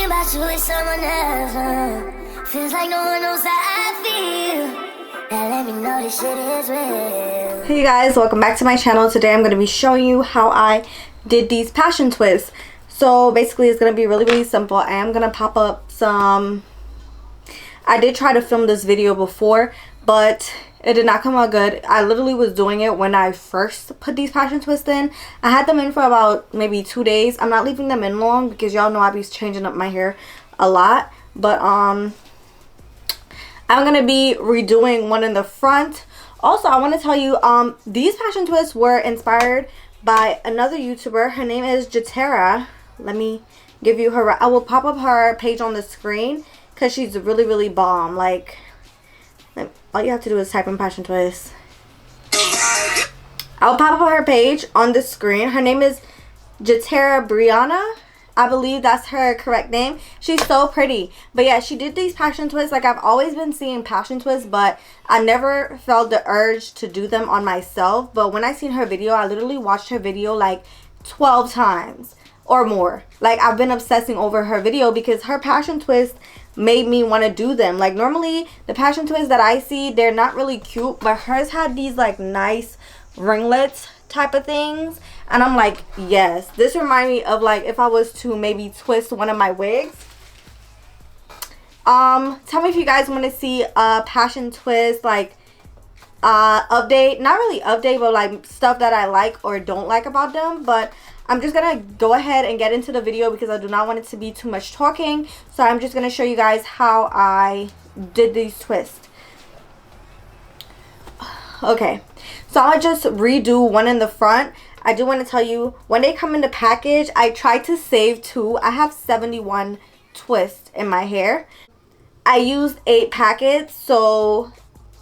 Thinking about you with someone else. Feels like no one knows how I feel. Now let me know this shit is real. Hey guys, welcome back to my channel. Today I'm going to be showing you how I did these passion twists. So basically it's going to be really simple. I am going to pop up some... I did try to film this video before, but it did not come out good. I literally was doing it when I first put these passion twists in. I had them in for about maybe 2 days. I'm not leaving them in long because y'all know I be changing up my hair a lot. But I'm going to be redoing one in the front. Also, I want to tell you, these passion twists were inspired by another YouTuber. Her name is Jatera. Let me give you her... I will pop up her page on the screen because she's really bomb. Like... all you have to do is type in passion twist. I'll pop up her page on the screen. Her name is Jatera Bria'Na. I believe that's her correct name. She's so pretty. But yeah, she did these passion twists. Like, I've always been seeing passion twists, but I never felt the urge to do them on myself. But when I seen her video, I literally watched her video like 12 times or more. Like, I've been obsessing over her video because her passion twist made me want to do them. Like, normally the passion twists that I see, they're not really cute, but hers had these like nice ringlets type of things, and I'm like, yes, this reminds me of like if I was to maybe twist one of my wigs. Tell me if you guys want to see a passion twist like update. Not really update, but like stuff that I like or don't like about them. But I'm just gonna go ahead and get into the video because I do not want it to be too much talking. So I'm just gonna show you guys how I did these twists. Okay, so I'll just redo one in the front. I do want to tell you, when they come in the package, I tried to save 2. I have 71 twists in my hair. I used 8 packets, so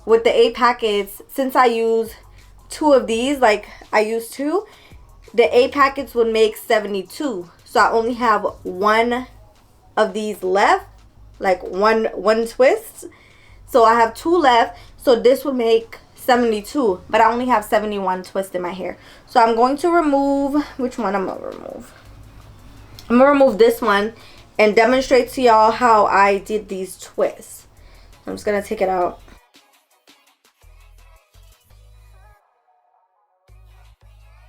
with the 8 packets, since I use 2 of these, like I used 2, the 8 packets would make 72. So I only have 1 of these left, like one twist. So I have 2 left, so this would make 72, but I only have 71 twists in my hair. So I'm going to remove, which one I'm gonna remove? I'm gonna remove this one and demonstrate to y'all how I did these twists. I'm just gonna take it out.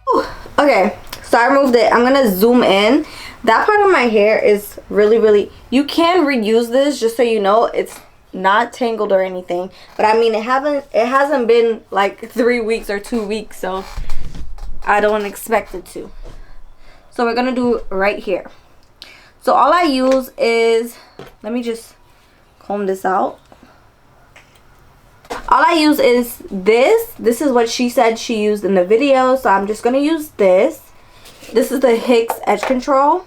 Whew. Okay, so I removed it. I'm gonna zoom in. That part of my hair is really, you can reuse this, just so you know. It's not tangled or anything, but I mean, it hasn't been like 3 weeks or 2 weeks, so I don't expect it to. So we're gonna do right here. So all I use is, let me just comb this out. All I use is this is what she said she used in the video, so I'm just gonna use this. This is the Hicks Edge Control.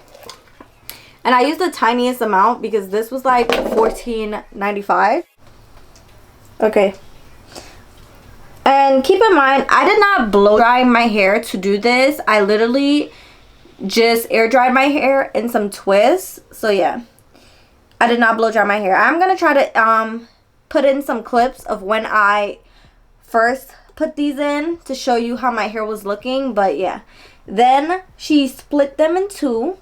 And I used the tiniest amount because this was like $14.95. Okay. And keep in mind, I did not blow dry my hair to do this. I literally just air dried my hair in some twists. So yeah, I did not blow dry my hair. I'm going to try to put in some clips of when I first put these in to show you how my hair was looking. But yeah, then she split them in 2.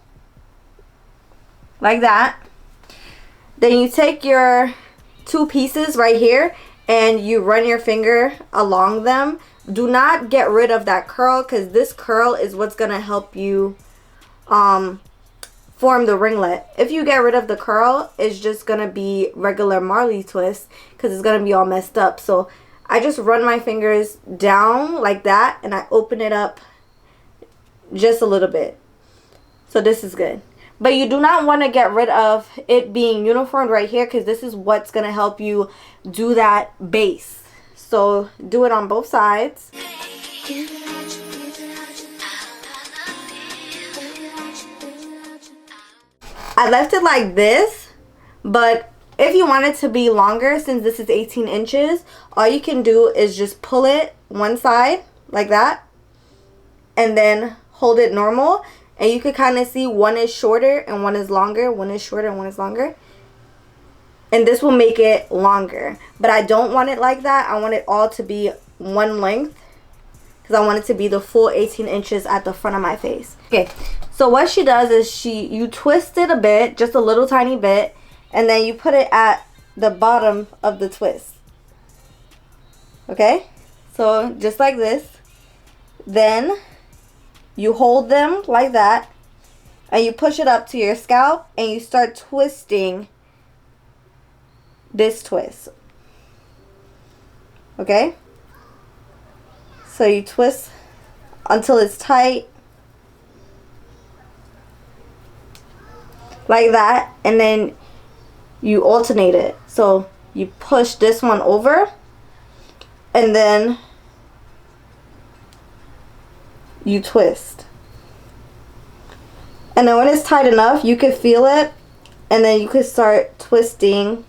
Like that. Then you take your 2 pieces right here and you run your finger along them. Do not get rid of that curl, because this curl is what's gonna help you form the ringlet. If you get rid of the curl, it's just gonna be regular Marley twist because it's gonna be all messed up. So I just run my fingers down like that and I open it up just a little bit. So this is good. But you do not want to get rid of it being uniformed right here, because this is what's going to help you do that base. So do it on both sides. I left it like this, but if you want it to be longer, since this is 18 inches, all you can do is just pull it one side like that and then hold it normal. And you can kind of see one is shorter and one is longer. One is shorter and one is longer. And this will make it longer. But I don't want it like that. I want it all to be one length, because I want it to be the full 18 inches at the front of my face. Okay, So what she does is you twist it a bit, just a little tiny bit, and then you put it at the bottom of the twist. Okay? So just like this. Then you hold them like that, and you push it up to your scalp, and you start twisting this twist. Okay? So you twist until it's tight. Like that, and then you alternate it. So you push this one over, and then you twist. And then when it's tight enough, you can feel it, and then you can start twisting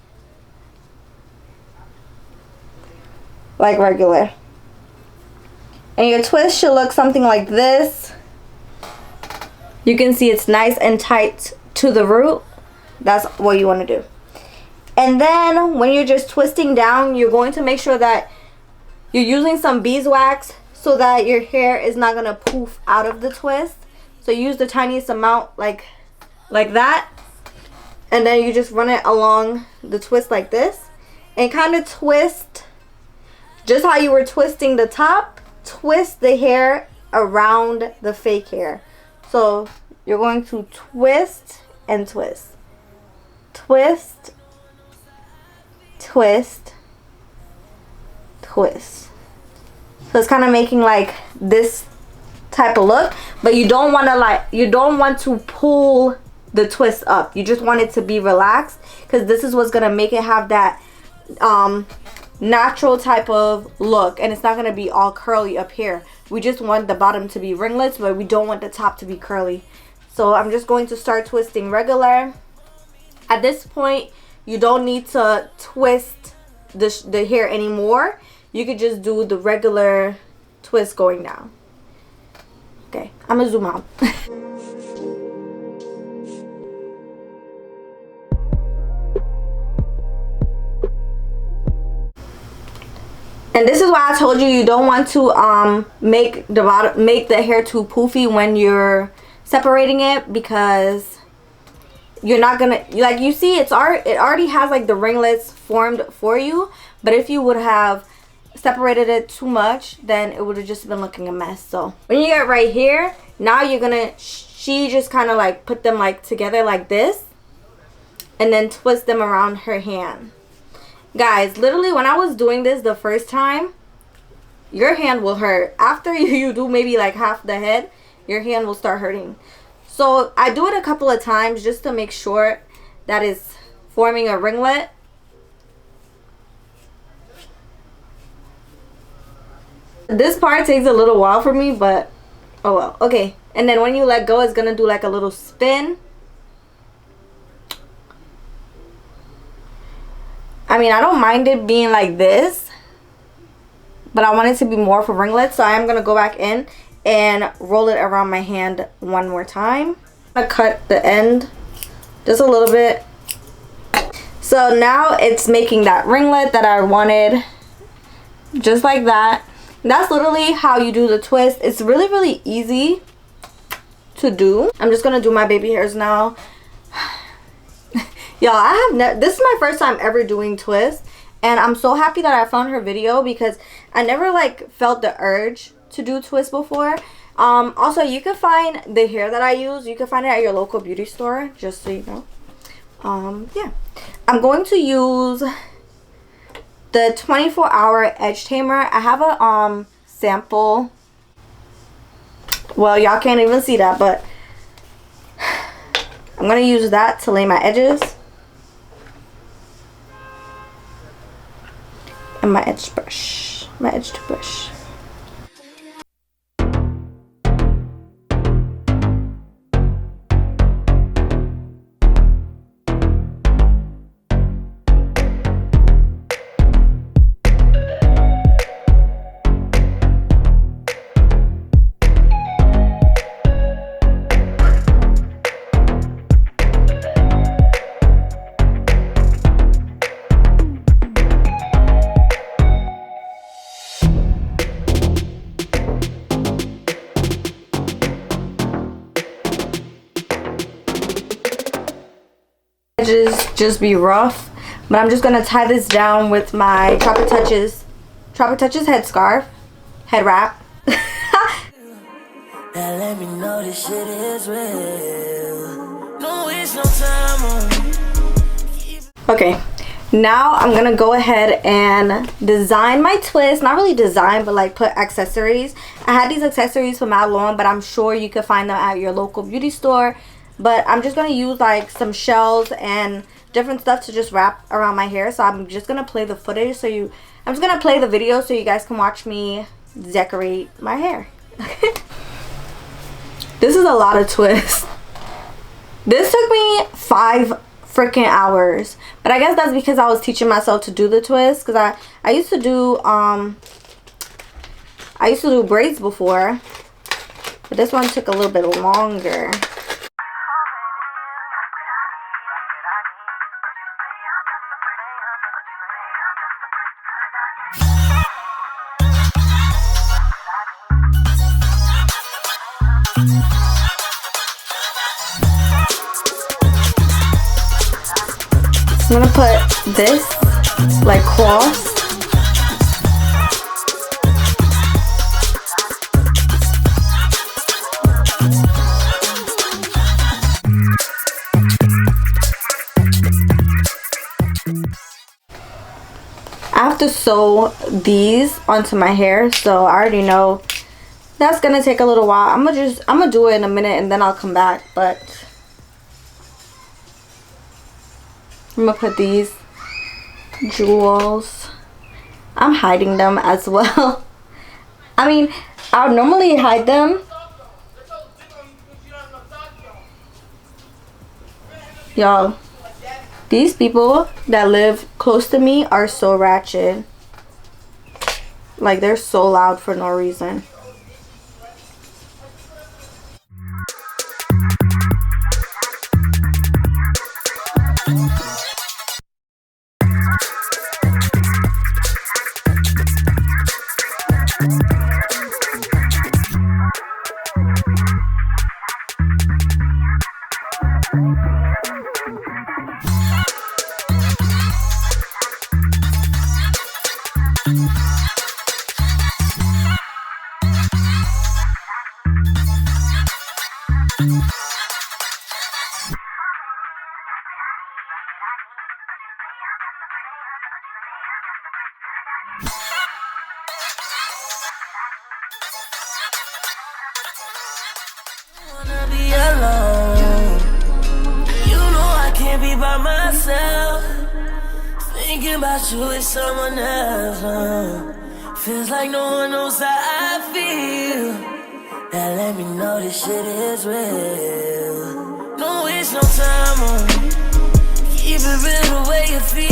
like regular. And your twist should look something like this. You can see it's nice and tight to the root. That's what you want to do. And then when you're just twisting down, you're going to make sure that you're using some beeswax so that your hair is not going to poof out of the twist. So use the tiniest amount like that. And then you just run it along the twist like this. And kind of twist, just how you were twisting the top, twist the hair around the fake hair. So you're going to twist and twist. Twist, twist, twist. So it's kind of making like this type of look, but you don't want to pull the twist up. You just want it to be relaxed, because this is what's gonna make it have that natural type of look, and it's not gonna be all curly up here. We just want the bottom to be ringlets, but we don't want the top to be curly. So I'm just going to start twisting regular. At this point, you don't need to twist the hair anymore. You could just do the regular twist going down. Okay, I'm gonna zoom out. And this is why I told you you don't want to make the hair too poofy when you're separating it, because you're not gonna, like, you see it already has like the ringlets formed for you, but if you would have separated it too much, then it would have just been looking a mess. So when you get right here, now you're gonna she just kind of like put them like together like this, and then twist them around her hand. Guys, literally when I was doing this the first time, your hand will hurt. After you do maybe like half the head, your hand will start hurting. So I do it a couple of times just to make sure that it's forming a ringlet. This part takes a little while for me, but oh well. Okay, and then when you let go, it's gonna do like a little spin. I mean, I don't mind it being like this, but I want it to be more for ringlets, so I am gonna go back in and roll it around my hand one more time. I cut the end just a little bit. So now it's making that ringlet that I wanted, just like that. That's literally how you do the twist. It's really, really easy to do. I'm just gonna do my baby hairs now. Y'all, this is my first time ever doing twists, and I'm so happy that I found her video, because I never like felt the urge to do twists before. Also, you can find the hair that I use, you can find it at your local beauty store, just so you know. Yeah, I'm going to use the 24-hour edge tamer. I have a sample. Well, y'all can't even see that, but I'm gonna use that to lay my edges and my edge toothbrush. edges just be rough. But I'm just gonna tie this down with my Tropic Touches head scarf, head wrap. Let me know this shit is real. No waste no time. Okay, now I'm gonna go ahead and design my twist. Not really design, but like put accessories. I had these accessories from Malone, but I'm sure you could find them at your local beauty store. But I'm just gonna use like some shells and different stuff to just wrap around my hair. So I'm just gonna play the footage I'm just gonna play the video so you guys can watch me decorate my hair. This is a lot of twists. This took me 5 freaking hours, but I guess that's because I was teaching myself to do the twist, because I used to do braids before, but this one took a little bit longer. I'm gonna put this like cross. I have to sew these onto my hair, so I already know that's gonna take a little while. I'm gonna do it in a minute and then I'll come back, but I'm gonna put these jewels. I'm hiding them as well. I mean, I would normally hide them. Y'all, these people that live close to me are so ratchet. Like, they're so loud for no reason. Wanna be alone. You know I can't be by myself. Thinking about you with someone else. Feels like no one knows how I feel. That let me know this shit is real. No waste no time. Keep it real the way you feel.